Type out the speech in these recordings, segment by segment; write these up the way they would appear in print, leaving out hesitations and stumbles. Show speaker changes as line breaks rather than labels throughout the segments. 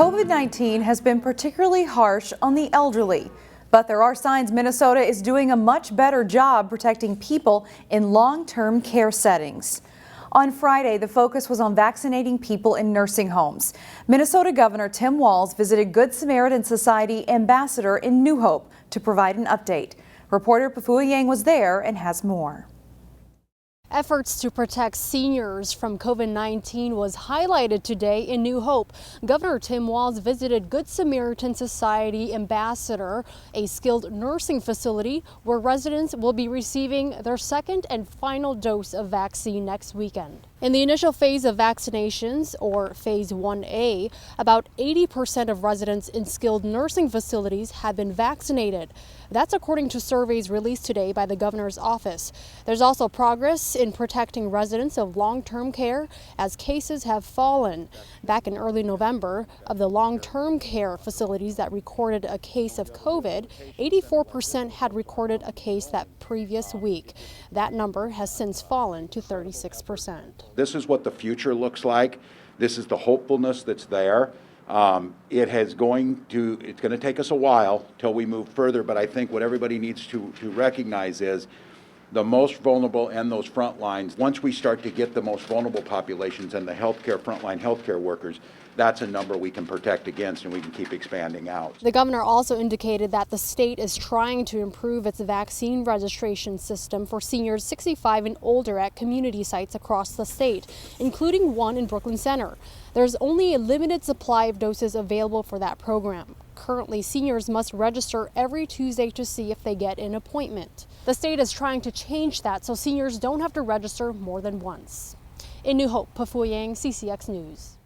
COVID-19 has been particularly harsh on the elderly, but there are signs Minnesota is doing a much better job protecting people in long-term care settings. On Friday, the focus was on vaccinating people in nursing homes. Minnesota Governor Tim Walz visited Good Samaritan Society ambassador in New Hope to provide an update. Reporter Pafua Yang was there and has more.
Efforts to protect seniors from COVID-19 was highlighted today in New Hope. Governor Tim Walz visited Good Samaritan Society Ambassador, a skilled nursing facility where residents will be receiving their second and final dose of vaccine next weekend. In the initial phase of vaccinations, or Phase 1A, about 80% of residents in skilled nursing facilities have been vaccinated. That's according to surveys released today by the governor's office. There's also progress in protecting residents of long-term care as cases have fallen. Back in early November, of the long-term care facilities that recorded a case of COVID, 84% had recorded a case that previous week. That number has since fallen to 36%.
This is what the future looks like. This is the hopefulness that's there. It's going to take us a while till we move further, but I think what everybody needs to recognize is the most vulnerable and those front lines. Once we start to get the most vulnerable populations and the frontline healthcare workers, that's a number we can protect against and we can keep expanding out.
The governor also indicated that the state is trying to improve its vaccine registration system for seniors 65 and older at community sites across the state, including one in Brooklyn Center. There's only a limited supply of doses available for that program. Currently, seniors must register every Tuesday to see if they get an appointment. The state is trying to change that so seniors don't have to register more than once. In New Hope, Pafua Yang, CCX News.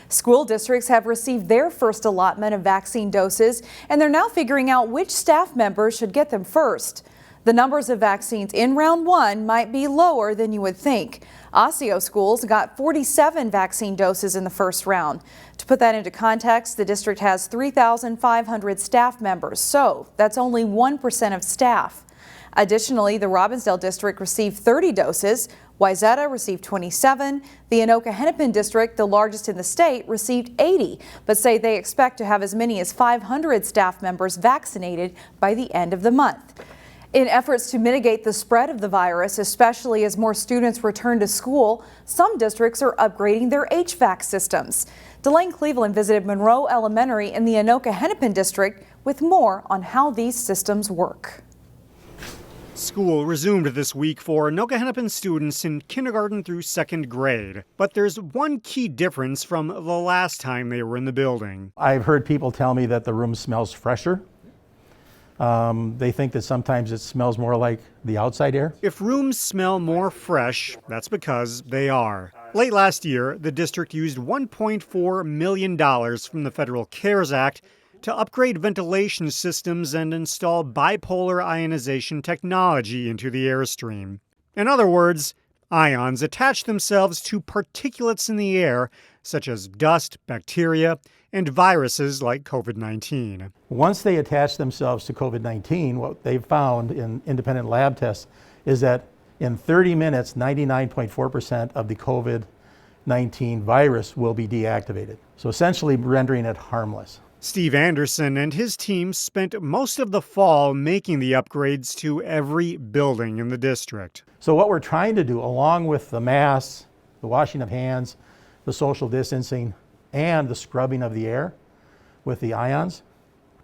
School districts have received their first allotment of vaccine doses, and they're now figuring out which staff members should get them first. The numbers of vaccines in round one might be lower than you would think. Osseo schools got 47 vaccine doses in the first round. To put that into context, the district has 3,500 staff members, so that's only 1% of staff. Additionally, the Robbinsdale district received 30 doses. Wayzata received 27. The Anoka-Hennepin district, the largest in the state, received 80, but say they expect to have as many as 500 staff members vaccinated by the end of the month. In efforts to mitigate the spread of the virus, especially as more students return to school, some districts are upgrading their HVAC systems. Delane Cleveland visited Monroe Elementary in the Anoka-Hennepin district with more on how these systems work.
School resumed this week for Anoka-Hennepin students in kindergarten through second grade. But there's one key difference from the last time they were in the building.
I've heard people tell me that the room smells fresher. They think that sometimes it smells more like the outside air.
If rooms smell more fresh, that's because they are. Late last year, the district used $1.4 million from the Federal CARES Act to upgrade ventilation systems and install bipolar ionization technology into the airstream. In other words, ions attach themselves to particulates in the air, such as dust, bacteria, and viruses like COVID-19.
Once they attach themselves to COVID-19, what they've found in independent lab tests is that in 30 minutes, 99.4% of the COVID-19 virus will be deactivated. So essentially rendering it harmless.
Steve Anderson and his team spent most of the fall making the upgrades to every building in the district.
So what we're trying to do, along with the masks, the washing of hands, the social distancing, and the scrubbing of the air with the ions,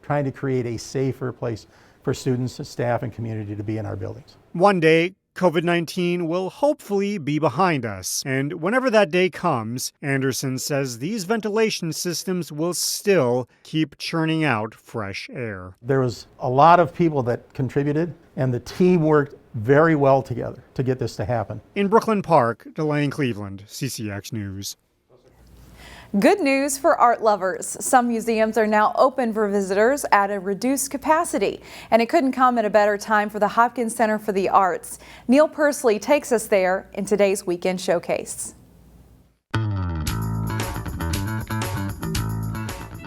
trying to create a safer place for students, staff, and community to be in our buildings.
One day, COVID-19 will hopefully be behind us. And whenever that day comes, Anderson says these ventilation systems will still keep churning out fresh air.
There was a lot of people that contributed, and the team worked very well together to get this to happen.
In Brooklyn Park, Delane Cleveland, CCX News.
Good news for art lovers. Some museums are now open for visitors at a reduced capacity, and it couldn't come at a better time for the Hopkins Center for the Arts. Neil Persley takes us there in today's Weekend Showcase.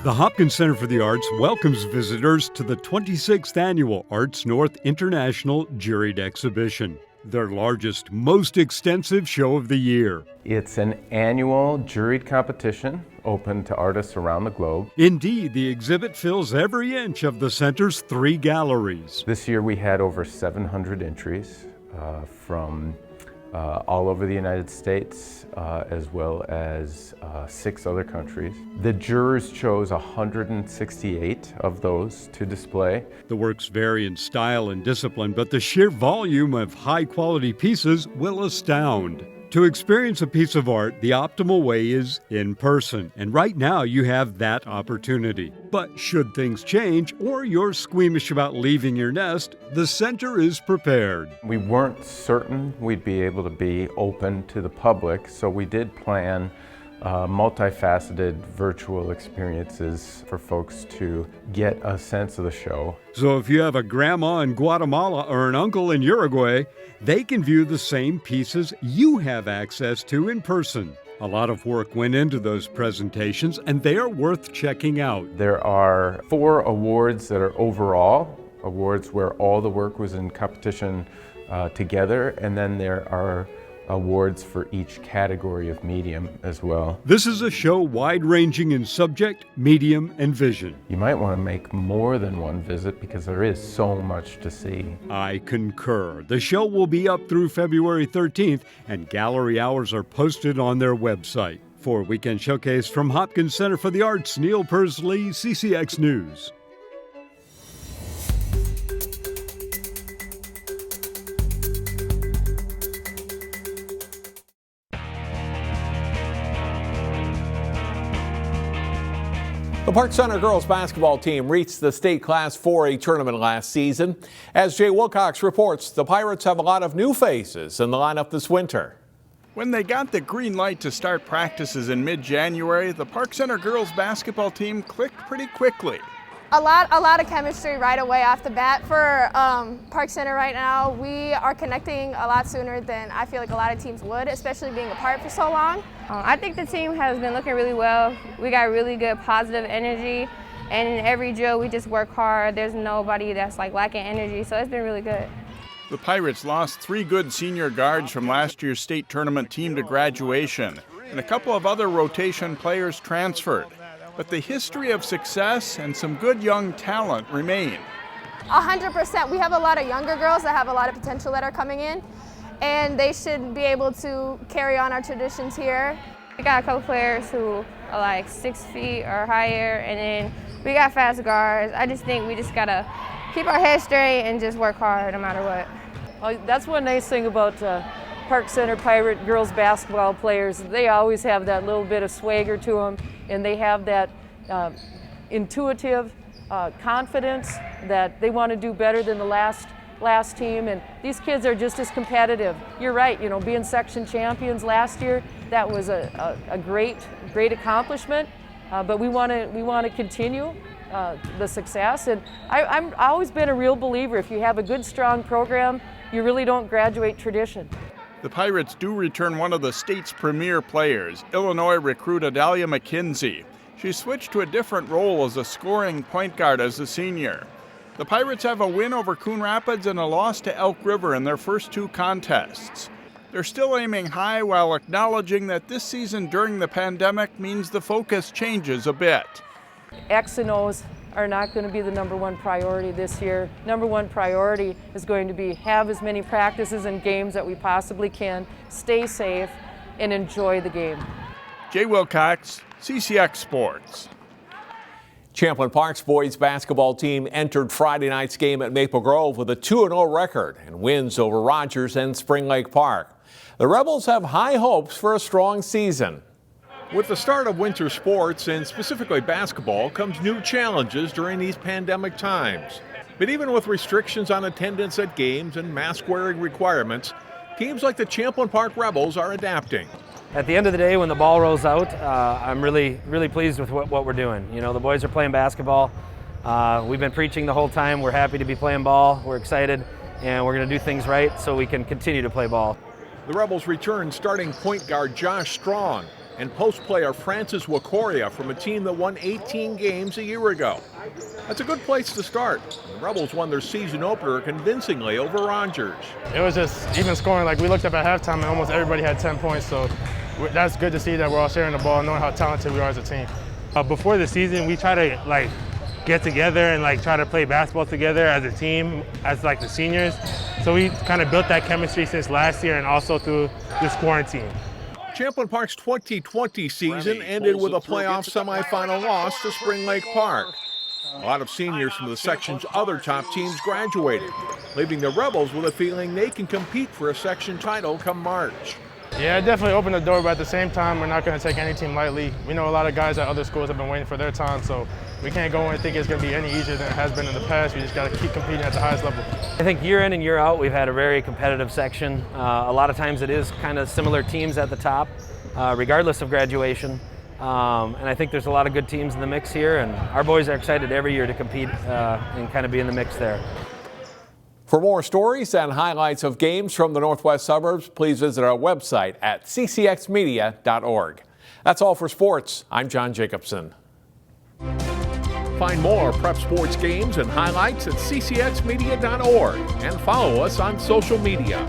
The Hopkins Center for the Arts welcomes visitors to the 26th Annual Arts North International Juried Exhibition, their largest, most extensive show of the year.
It's an annual juried competition open to artists around the globe.
Indeed, the exhibit fills every inch of the center's 3 galleries.
This year we had over 700 entries from all over the United States, as well as 6 other countries. The jurors chose 168 of those to display.
The works vary in style and discipline, but the sheer volume of high-quality pieces will astound. To experience a piece of art, the optimal way is in person, and right now you have that opportunity. But should things change, or you're squeamish about leaving your nest, the center is prepared.
We weren't certain we'd be able to be open to the public, so we did plan multifaceted virtual experiences for folks to get a sense of the show.
So if you have a grandma in Guatemala or an uncle in Uruguay, they can view the same pieces you have access to in person. A lot of work went into those presentations, and they are worth checking out.
There are 4 awards that are overall awards where all the work was in competition together, and then there are awards for each category of medium as well.
This is a show wide-ranging in subject, medium, and vision.
You might want to make more than one visit because there is so much to see.
I concur. The show will be up through February 13th, and gallery hours are posted on their website. For Weekend Showcase from Hopkins Center for the Arts, Neil Persley, CCX News.
The Park Center girls basketball team reached the state Class 4A tournament last season. As Jay Wilcox reports, the Pirates have a lot of new faces in the lineup this winter.
When they got the green light to start practices in mid-January, the Park Center girls basketball team clicked pretty quickly.
A lot of chemistry right away off the bat. For Park Center right now, we are connecting a lot sooner than I feel like a lot of teams would, especially being apart for so long.
I think the team has been looking really well. We got really good positive energy, and in every drill we just work hard. There's nobody that's like lacking energy, so it's been really good.
The Pirates lost 3 good senior guards from last year's state tournament team to graduation, and a couple of other rotation players transferred. But the history of success and some good young talent remain.
100%. We have a lot of younger girls that have a lot of potential that are coming in, and they should be able to carry on our traditions here.
We got a couple players who are like 6 feet or higher, and then we got fast guards. I just think we just gotta keep our heads straight and just work hard no matter what.
Well, that's one nice thing about Park Center Pirate girls basketball players. They always have that little bit of swagger to them, and they have that intuitive confidence that they want to do better than the last team, and these kids are just as competitive. You're right, you know, being section champions last year, that was a great accomplishment, but we want to continue the success, and I've always been a real believer, if you have a good strong program, you really don't graduate tradition.
The Pirates do return one of the state's premier players, Illinois recruit Adalia McKenzie. She switched to a different role as a scoring point guard as a senior. The Pirates have a win over Coon Rapids and a loss to Elk River in their first 2 contests. They're still aiming high while acknowledging that this season during the pandemic means the focus changes a bit.
X and O's are not going to be the #1 priority this year. #1 priority is going to be have as many practices and games that we possibly can, stay safe, and enjoy the game.
Jay Wilcox, CCX Sports.
Champlin Park's boys basketball team entered Friday night's game at Maple Grove with a 2-0 record and wins over Rogers and Spring Lake Park. The Rebels have high hopes for a strong season.
With the start of winter sports, and specifically basketball, comes new challenges during these pandemic times. But even with restrictions on attendance at games and mask-wearing requirements, teams like the Champlin Park Rebels are adapting.
At the end of the day, when the ball rolls out, I'm really pleased with what we're doing. You know, the boys are playing basketball. We've been preaching the whole time. We're happy to be playing ball. We're excited, and we're going to do things right so we can continue to play ball.
The Rebels return starting point guard Josh Strong and post player Francis Wakoria from a team that won 18 games a year ago. That's a good place to start. The Rebels won their season opener convincingly over Rogers.
It was just even scoring. Like, we looked up at halftime and almost everybody had 10 points, so that's good to see that we're all sharing the ball, knowing how talented we are as a team. Before the season, we try to get together and try to play basketball together as a team, as the seniors. So we kind of built that chemistry since last year and also through this quarantine.
Champlin Park's 2020 season ended with a playoff semifinal loss to Spring Lake Park. A lot of seniors from the section's other top teams graduated, leaving the Rebels with a feeling they can compete for a section title come March.
Yeah, it definitely opened the door, but at the same time, we're not going to take any team lightly. We know a lot of guys at other schools have been waiting for their time, so we can't go in and think it's going to be any easier than it has been in the past. We just got to keep competing at the highest level.
I think year in and year out, we've had a very competitive section. A lot of times it is kind of similar teams at the top, regardless of graduation. And I think there's a lot of good teams in the mix here, and our boys are excited every year to compete and kind of be in the mix there.
For more stories and highlights of games from the Northwest Suburbs, please visit our website at ccxmedia.org. That's all for sports. I'm John Jacobson.
Find more prep sports games and highlights at ccxmedia.org and follow us on social media.